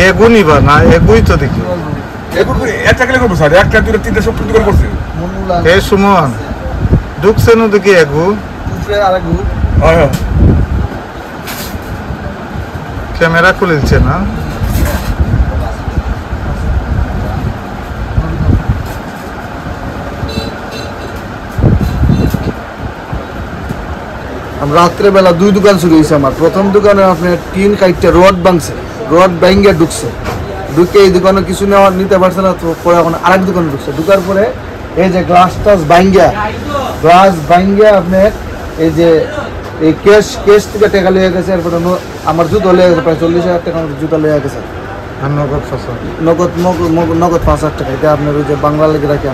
এগুনি বা না এগুই তো দেখি একটা গেলে করবো স্যার একটা দুটো তিনটা সব দোকান করছে হে সুমন ঢুকছেন ওদিকে এগু ক্যামেরা খুলছে না রাত্রেবেলা দুই দোকান শুরু হয়েছে আমার প্রথম দোকানে আপনার টিন কাইটটা রড ভাঙছে রড ভাঙ্গে ঢুকছে ঢুকে এই দোকানে কিছু নেওয়ার নিতে পারছে না তো পরে এখন আরেক দোকানে ঢুকছে ঢুকার পরে এই যে গ্লাস ভাঙ্গা আপনার এই যে এই কেস থেকে টাকা লিয়ে গেছে এরপরে আমার জুতো লিয়ে গেছে প্রায় 40,000 টাকা জুতো লিয়ে গেছে আর নগদ ফসল নগদ 5,000 টাকা এটা আপনার ওই যে বাংলা লেগে রাখি